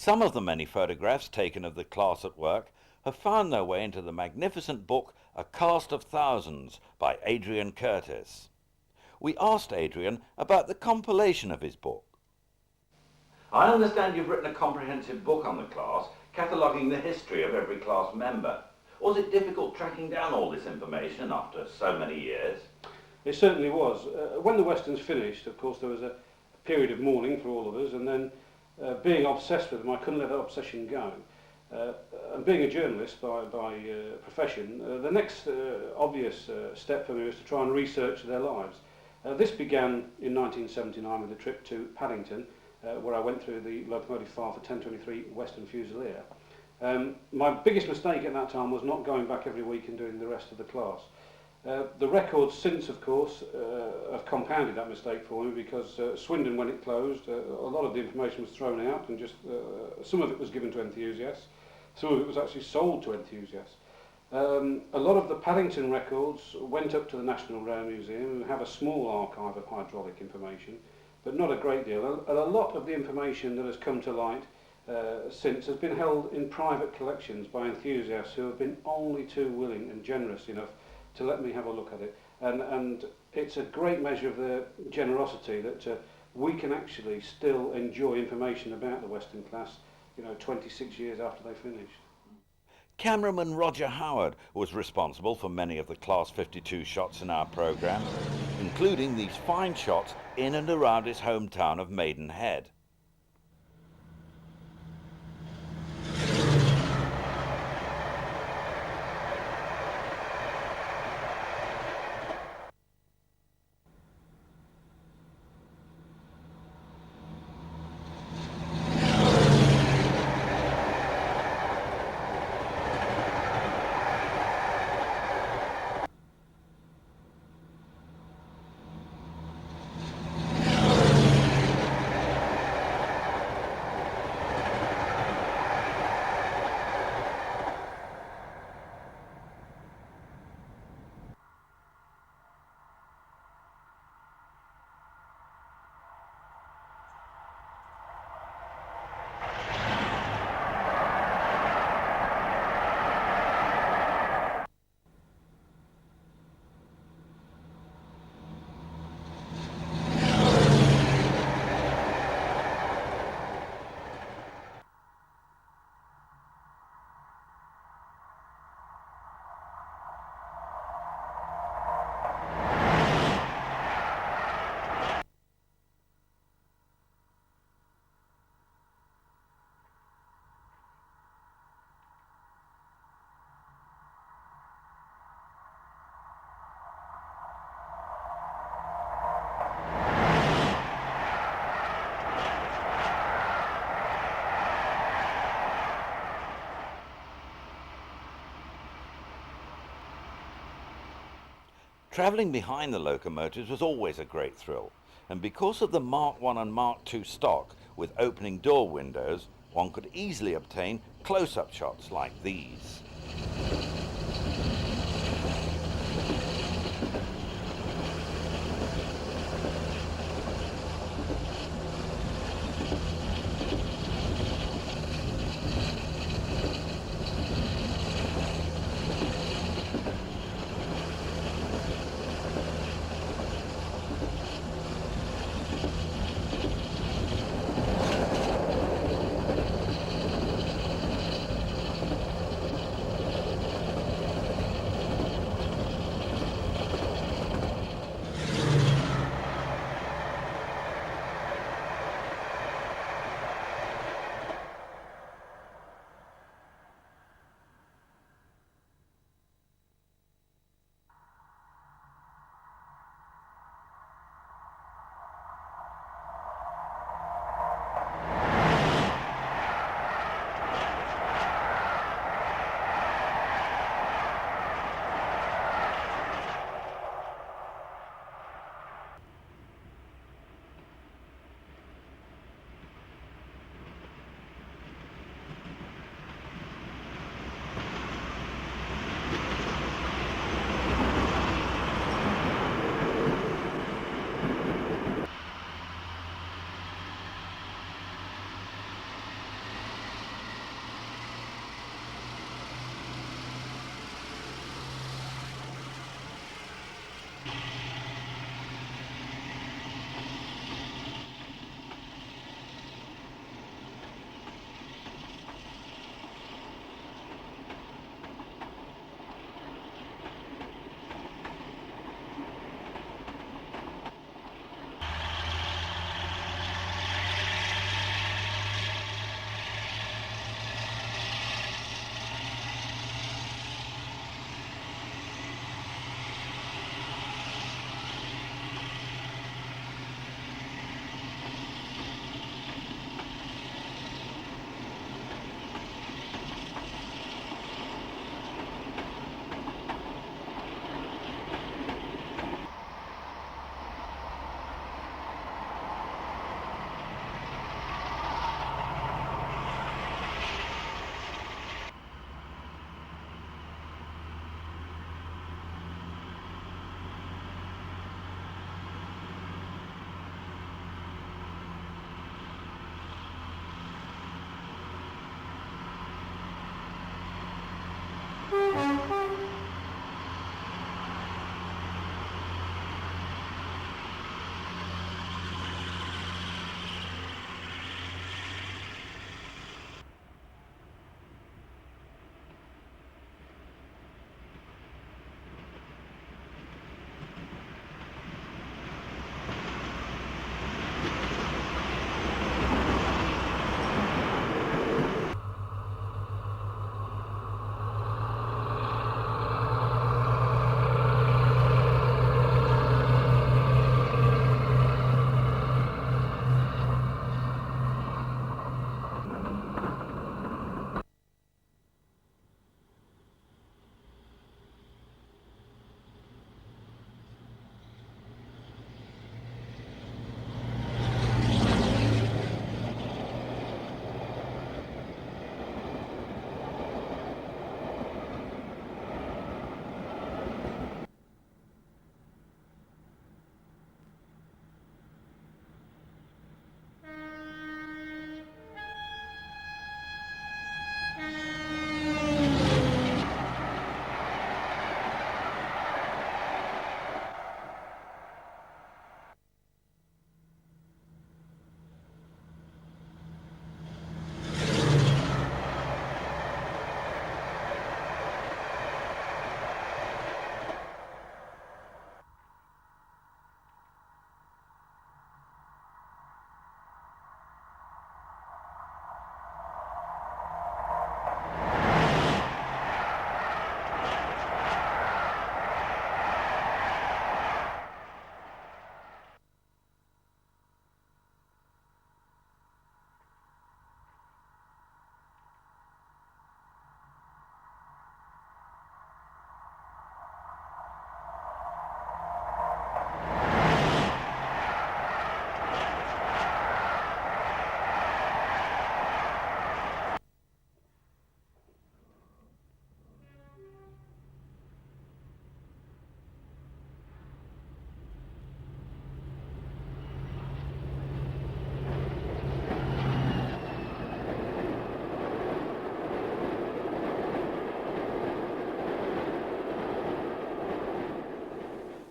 Some of the many photographs taken of the class at work have found their way into the magnificent book A Cast of Thousands by Adrian Curtis. We asked Adrian about the compilation of his book. I understand you've written a comprehensive book on the class, cataloguing the history of every class member. Was it difficult tracking down all this information after so many years? It certainly was. When the Westerns finished, of course, there was a period of mourning for all of us, and then being obsessed with them, I couldn't let that obsession go. And being a journalist by profession, the next obvious step for me was to try and research their lives. This began in 1979 with a trip to Paddington, where I went through the locomotive file for 1023 Western Fusilier. My biggest mistake at that time was not going back every week and doing the rest of the class. The records since, of course, have compounded that mistake for me, because Swindon, when it closed, a lot of the information was thrown out, and just some of it was given to enthusiasts, some of it was actually sold to enthusiasts. A lot of the Paddington records went up to the National Rail Museum, who have a small archive of hydraulic information, but not a great deal. And a lot of the information that has come to light since has been held in private collections by enthusiasts who have been only too willing and generous enough to let me have a look at it. And it's a great measure of their generosity that we can actually still enjoy information about the Western class, 26 years after they finished. Cameraman Roger Howard was responsible for many of the Class 52 shots in our programme, including these fine shots in and around his hometown of Maidenhead. Travelling behind the locomotives was always a great thrill, and because of the Mark I and Mark II stock with opening door windows, one could easily obtain close-up shots like these.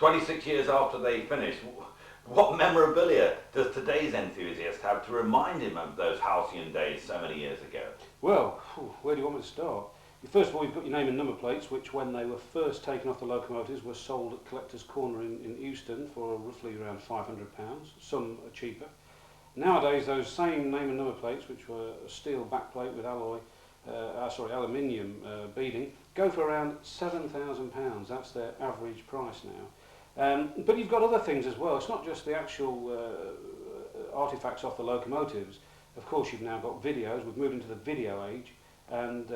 26 years after they finished, what memorabilia does today's enthusiast have to remind him of those halcyon days so many years ago? Well, where do you want me to start? First of all, you've got your name and number plates, which when they were first taken off the locomotives were sold at Collector's Corner in Euston for roughly around £500. Some are cheaper. Nowadays, those same name and number plates, which were a steel backplate with aluminium beading, go for around £7,000. That's their average price now. But you've got other things as well. It's not just the actual artifacts off the locomotives. Of course, you've now got videos. We've moved into the video age, and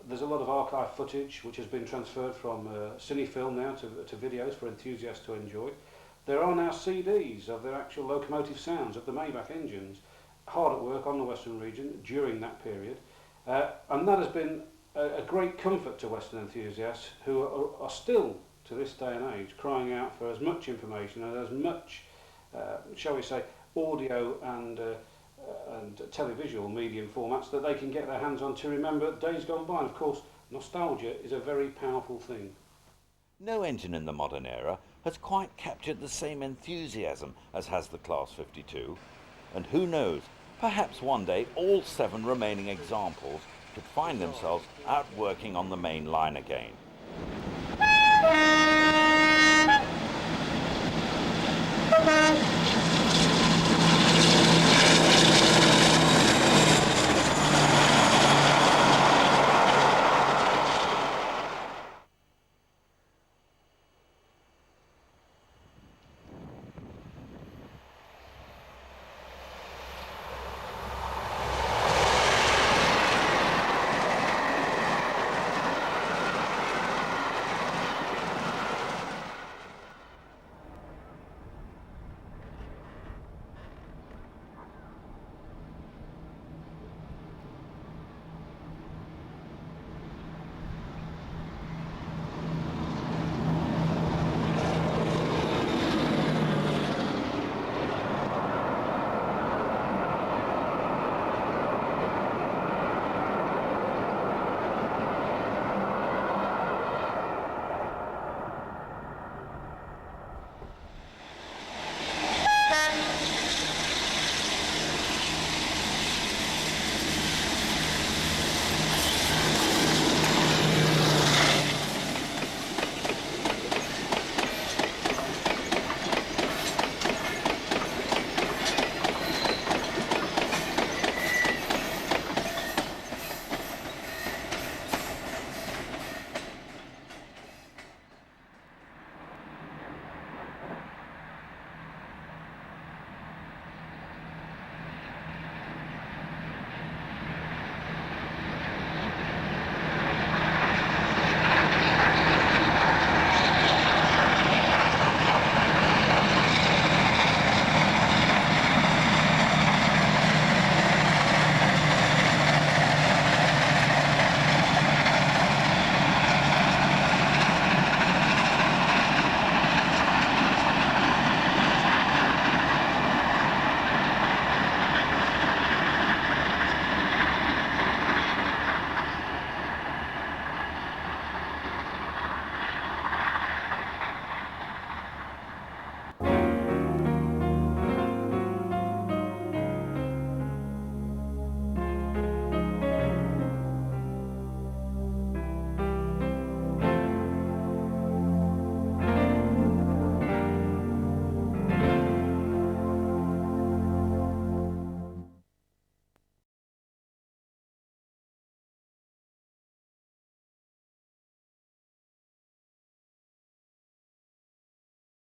there's a lot of archive footage which has been transferred from cinefilm now to videos for enthusiasts to enjoy. There are now CDs of the actual locomotive sounds of the Maybach engines, hard at work on the Western region during that period, and that has been a great comfort to Western enthusiasts who are still, to this day and age, crying out for as much information and as much, shall we say, audio and televisual medium formats that they can get their hands on to remember days gone by. And of course, nostalgia is a very powerful thing. No engine in the modern era has quite captured the same enthusiasm as has the Class 52, and who knows, perhaps one day all 7 remaining examples could find themselves out working on the main line again.